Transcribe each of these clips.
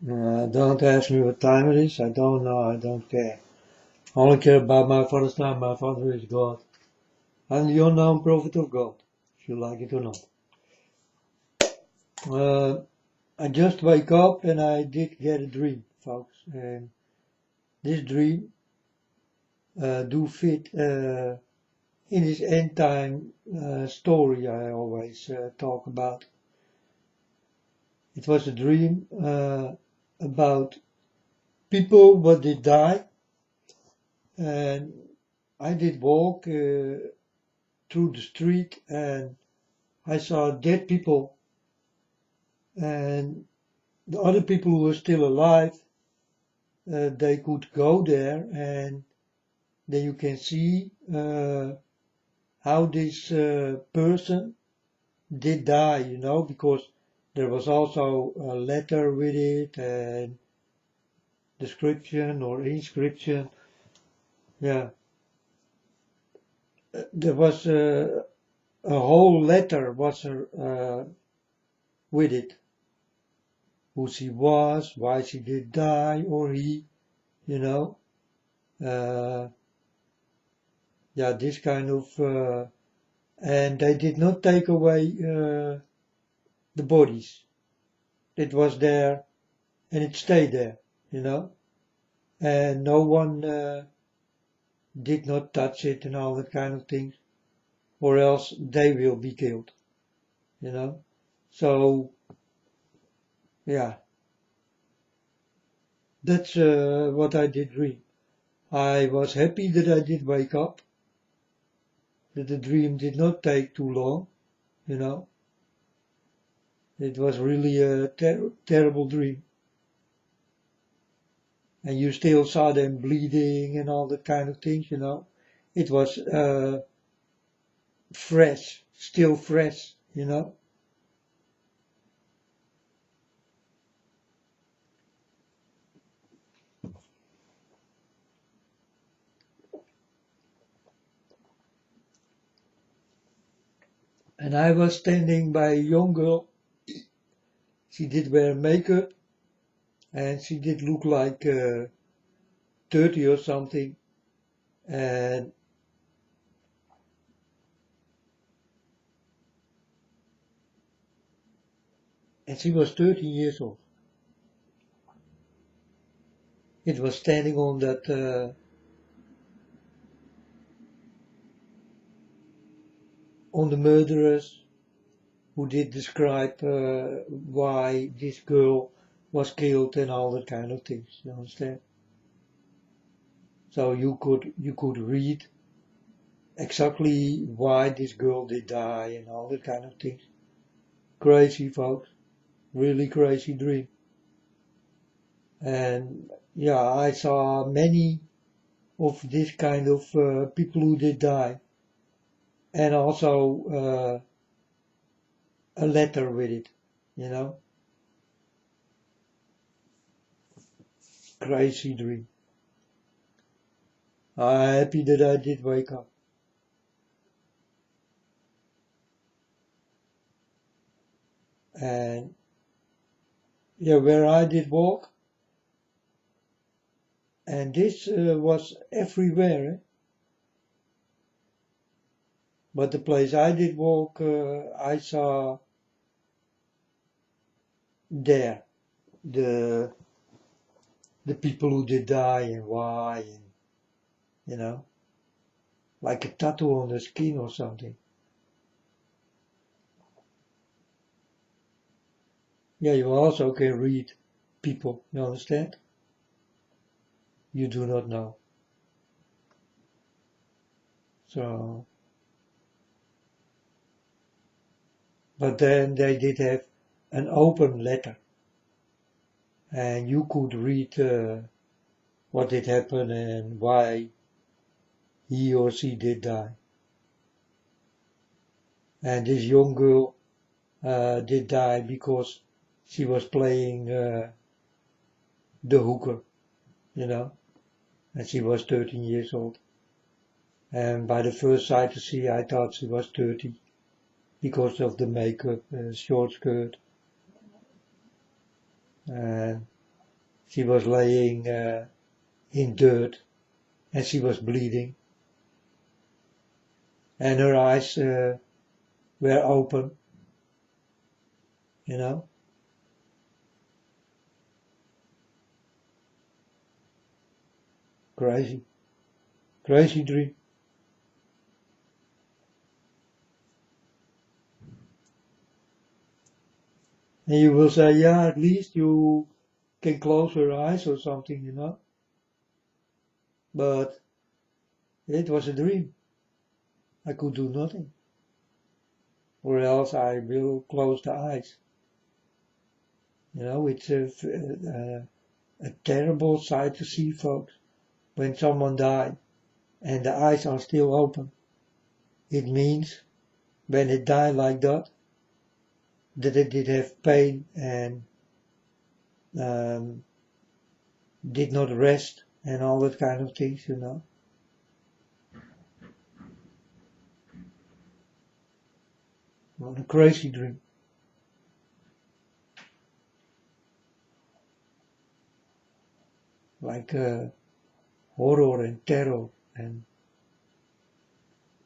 Don't ask me what time it is. I don't know. I don't care. I only care about my Father's time. My Father is God. I'm the unknown prophet of God, if you like it or not. I just wake up and I did get a dream, folks. And this dream do fit in this end time story I always talk about. It was a dream about people what did die, and I did walk through the street and I saw dead people, and the other people who were still alive, they could go there and then you can see how this person did die, because there was also a letter with it and description or inscription. Yeah, there was a whole letter was with it. Who she was, why she did die, or he, you know. Uh, yeah, this kind of, and they did not take away the bodies. It was there and it stayed there, and no one did not touch it and all that kind of things, or else they will be killed, you know. So, yeah, that's what I did read. I was happy that I did wake up, that the dream did not take too long, you know. It was really a terrible dream. And you still saw them bleeding and all that kind of things, It was fresh, still fresh. And I was standing by a young girl. She did wear makeup and she did look like 30 or something. And she was 13 years old. It was standing on that on the murderers who did describe why this girl was killed and all that kind of things. You understand? So you could read exactly why this girl did die and all that kind of things. Crazy, folks. Really crazy dream. And yeah, I saw many of this kind of people who did die, and also a letter with it. You know, crazy dream. I'm happy that I did wake up. And yeah, where I did walk, and this was everywhere. But the place I did walk, I saw there the the people who did die and why, and you know, like a tattoo on the skin or something. Yeah, you also can read people. You understand? You do not know. So, but then they did have an open letter, and you could read what did happen and why he or she did die. And this young girl did die because she was playing the hooker, you know, and she was 13 years old. And by the first sight to see, I thought she was 30 because of the makeup, short skirt, and She was laying in dirt and she was bleeding. And her eyes were open, you know. Crazy. Crazy dream. And you will say, yeah, at least you can close her eyes or something, you know. But it was a dream. I could do nothing. Or else I will close the eyes. You know, it's a terrible sight to see, folks. When someone died and the eyes are still open. It means when it died like that it did have pain and um, did not rest and all that kind of things, you know. What a crazy dream. Like horror and terror and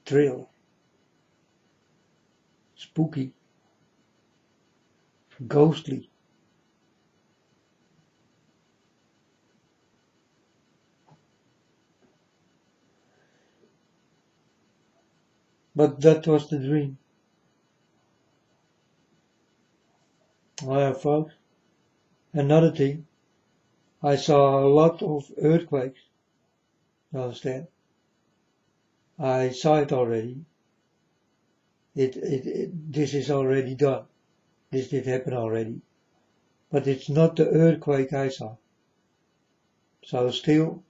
thrill. Spooky. Ghostly. But that was the dream. Folks, another thing, I saw a lot of earthquakes, you understand? I saw it already. This is already done. This did happen already. But it's not the earthquake I saw. So still,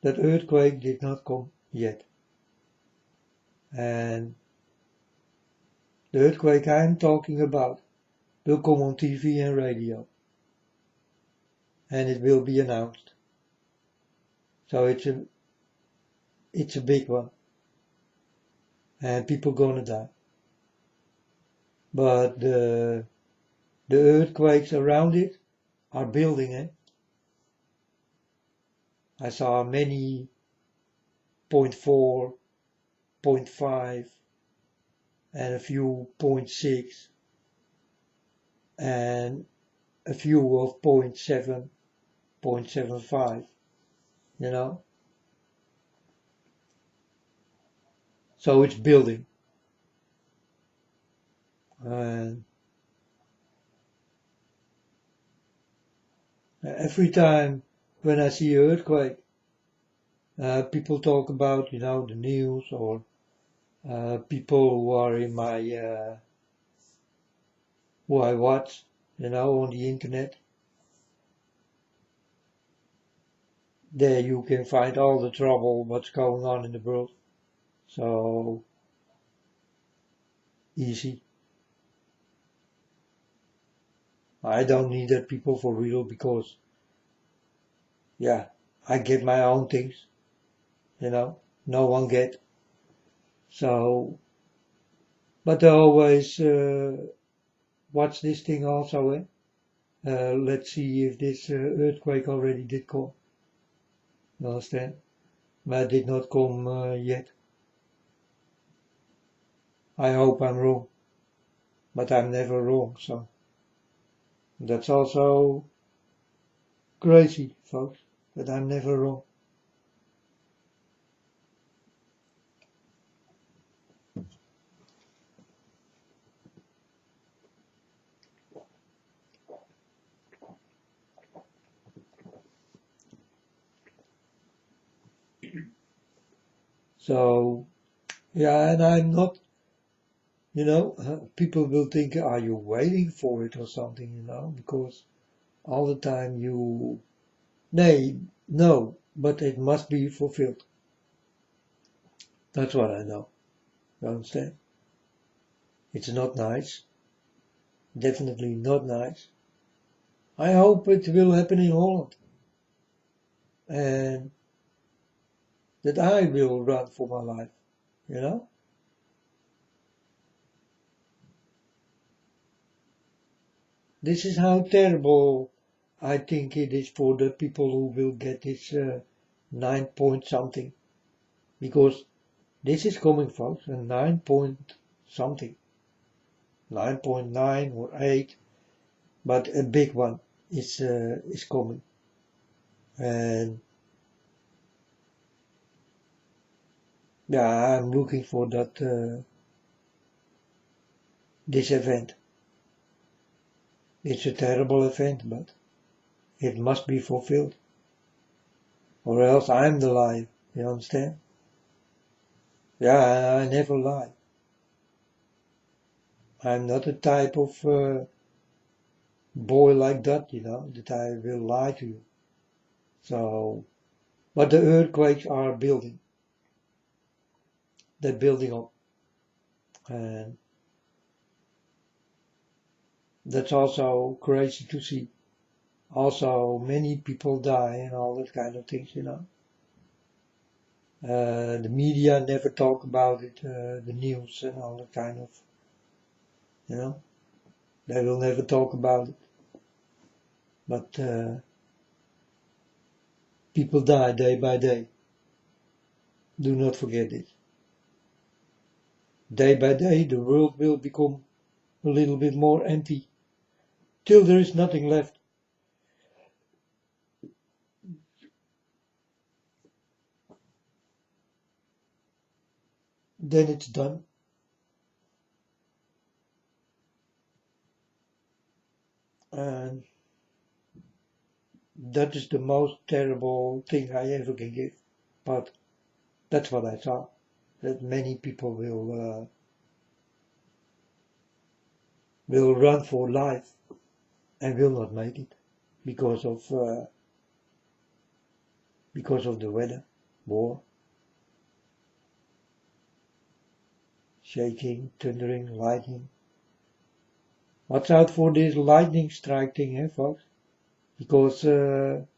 that earthquake did not come yet. And the earthquake I'm talking about will come on TV and radio. And it will be announced. So it's a big one. And people gonna die. But the earthquakes around it are building, eh? I saw many 0.4, 0.5, and a few 0.6, and a few of 0.7, 0.75, you know. So it's building. And every time when I see an earthquake, people talk about, you know, the news or people who are in my, who I watch, you know, on the internet. There you can find all the trouble, what's going on in the world. So easy. I don't need that people for real because, yeah, I get my own things, you know, no one get. So, but I always watch this thing also, eh? Let's see if this earthquake already did come. You understand? But it did not come yet. I hope I'm wrong, but I'm never wrong, so that's also crazy, folks, but I'm never wrong. So, yeah, and I'm not, you know, people will think, are you waiting for it or something, you know, because all the time no, but it must be fulfilled. That's what I know. You understand? It's not nice. Definitely not nice. I hope it will happen in Holland. And that I will run for my life, you know? This is how terrible I think it is for the people who will get this 9 point something, because this is coming, folks, a 9 point something, 9.9 or 8, but a big one is coming, and yeah, I'm looking for that this event. It's a terrible event, but it must be fulfilled, or else I'm the liar. You understand? Yeah, I never lie. I'm not a type of boy like that, that I will lie to you. So, but the earthquakes are building. They're building up, and that's also crazy to see. Also, many people die and all that kind of things. The media never talk about it, the news and all that kind of, they will never talk about it. But people die day by day. Do not forget it. Day by day, the world will become a little bit more empty, till there is nothing left. Then it's done. And that is the most terrible thing I ever can give. But that's what I saw. That many people will run for life and will not make it because of the weather, war, shaking, thundering, lightning. Watch out for this lightning strike thing, folks? Because in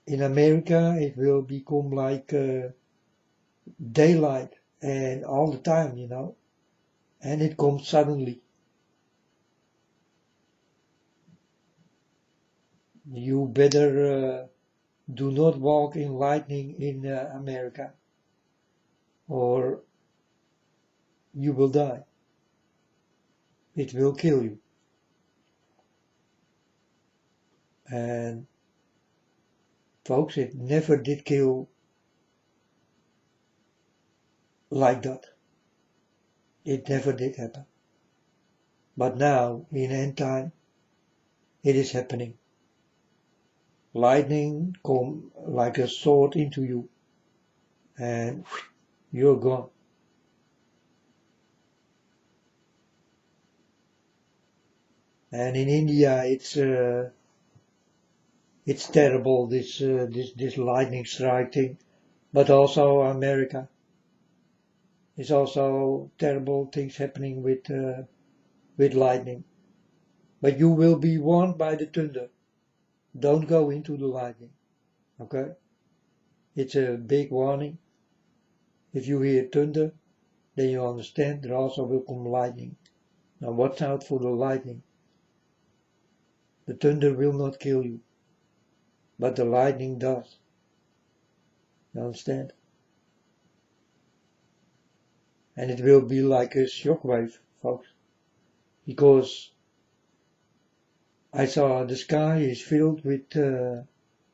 America it will become like daylight and all the time, and it comes suddenly. You better do not walk in lightning in America, or you will die. It will kill you. And folks, it never did kill like that. It never did happen. But now, in end time, it is happening. Lightning come like a sword into you, and you're gone. And in India, it's terrible, this lightning strike thing. But also America. It's also terrible things happening with lightning. But you will be warned by the thunder. Don't go into the lightning. Okay? It's a big warning. If you hear thunder, then you understand there also will come lightning. Now watch out for the lightning. The thunder will not kill you, but the lightning does. You understand? And it will be like a shockwave, folks. Because I saw the sky is filled with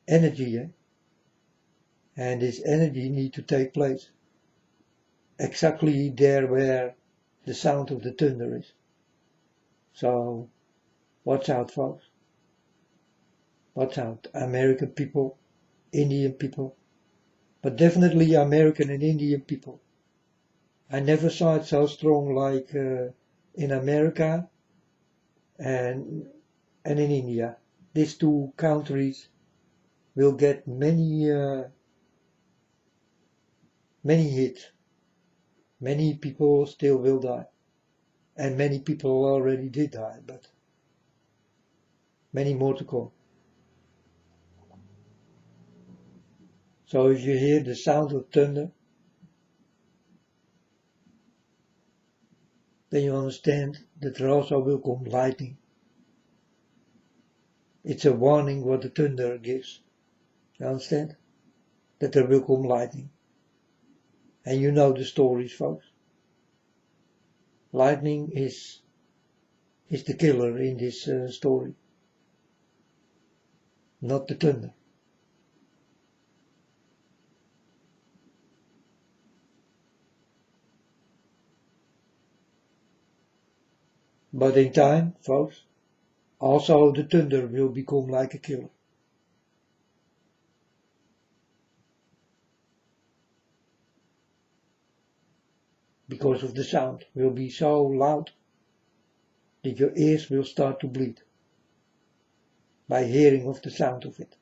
energy, and this energy need to take place exactly there where the sound of the thunder is. So watch out, folks. Watch out, American people, Indian people, but definitely American and Indian people. I never saw it so strong like in America and in India. These two countries will get many hits. Many people still will die, and many people already did die, but many more to come. So if you hear the sound of thunder, then you understand that there also will come lightning. It's a warning what the thunder gives. You understand? That there will come lightning. And you know the stories, folks. Lightning is the killer in this story, not the thunder. But in time, folks, also the thunder will become like a killer. Because of the sound will be so loud that your ears will start to bleed by hearing of the sound of it.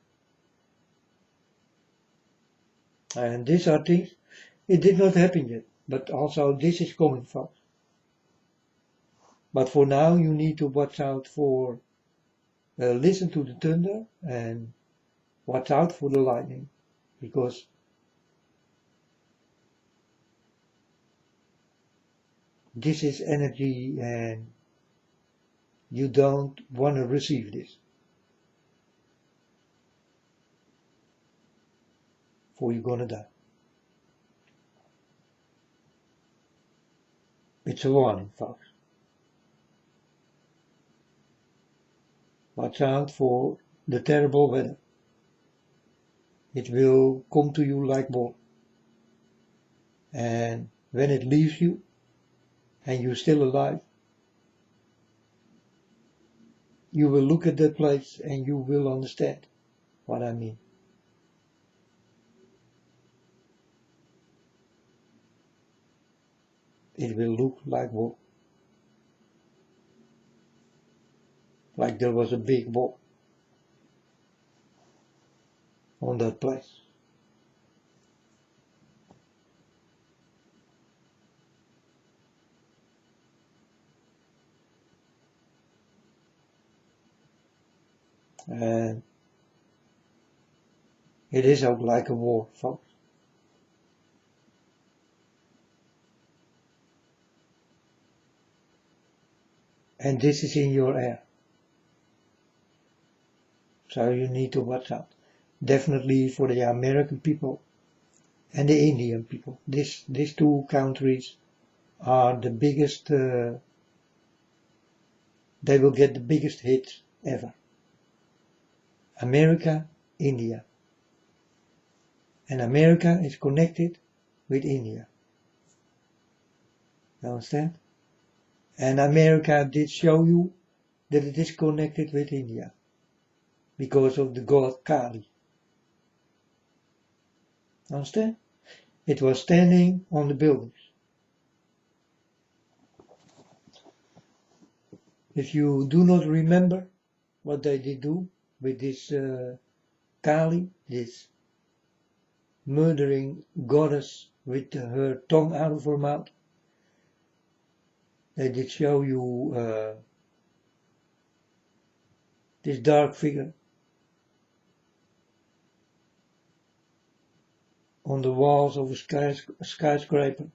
And these are things, it did not happen yet, but also this is coming, folks. But for now you need to watch out for, listen to the thunder and watch out for the lightning, because this is energy and you don't want to receive this. For you're gonna die. It's a warning, folks. Watch out for the terrible weather. It will come to you like bomb. And when it leaves you and you're still alive, you will look at that place and you will understand what I mean. It will look like war. Like there was a big war on that place. And it is ook like a war, folks. And this is in your air. So you need to watch out. Definitely for the American people and the Indian people. These two countries are the biggest, they will get the biggest hits ever. America, India. And America is connected with India. You understand? And America did show you that it is connected with India because of the god Kali. Understand? It was standing on the buildings. If you do not remember what they did do with this Kali, this murdering goddess with her tongue out of her mouth, they did show you this dark figure on the walls of a skyscraper.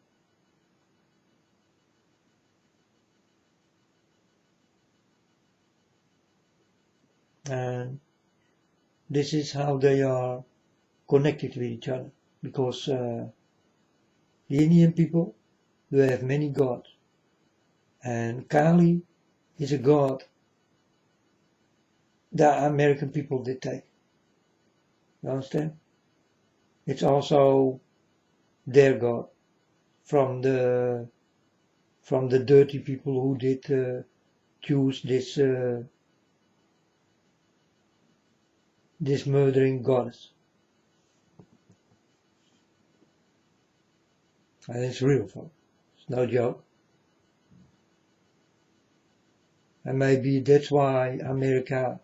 And this is how they are connected with each other, because the Indian people, they have many gods, and Kali is a god the American people did take. You understand? It's also their god from the dirty people who did choose this this murdering goddess. And it's real, folks. It's no joke. And maybe that's why America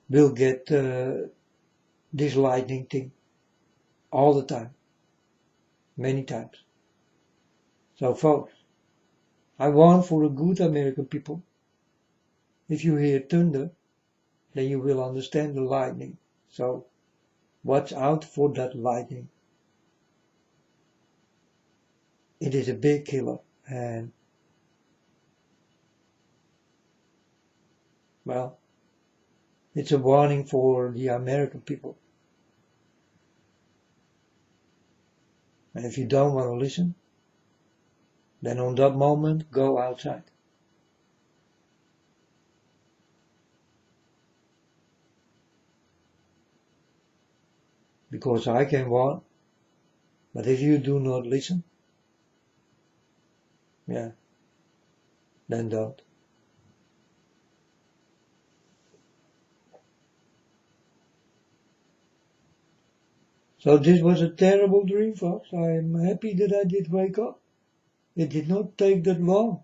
will get this lightning thing all the time. Many times. So folks, I want for the good American people, if you hear thunder, then you will understand the lightning. So watch out for that lightning. It is a big killer, and well, It's a warning for the American people. And if you don't want to listen, then on that moment, go outside. Because I can warn, but if you do not listen, yeah, then don't. So this was a terrible dream, folks. I am happy that I did wake up. It did not take that long.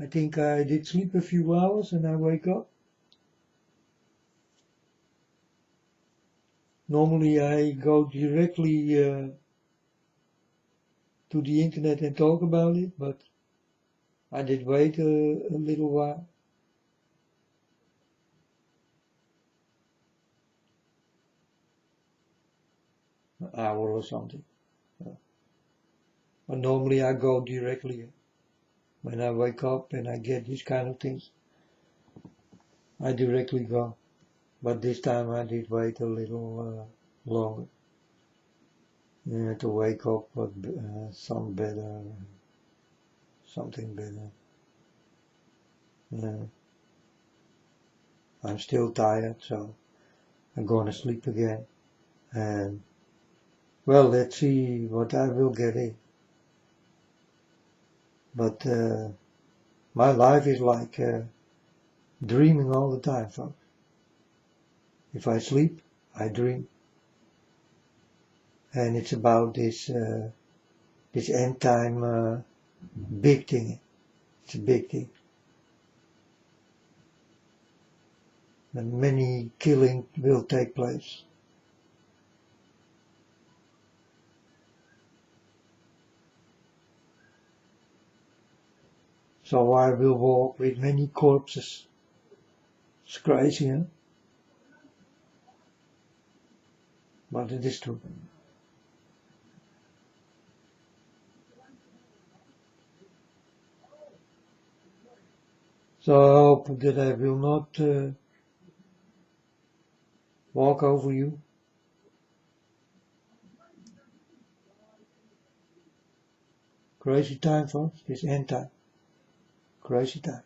I think I did sleep a few hours and I wake up. Normally I go directly to the internet and talk about it, but I did wait a little while. An hour or something. But normally I go directly when I wake up and I get these kind of things. I directly go. But this time I did wait a little longer. To wake up with something better. I'm still tired, so I'm gonna sleep again. And well, let's see what I will get in. But my life is like dreaming all the time, folks. If I sleep, I dream. And it's about this end time big thing. It's a big thing. And many killing will take place. So I will walk with many corpses. It's crazy, huh? But it is true. So I hope that I will not walk over you. Crazy time, folks. This end time. Crazy time.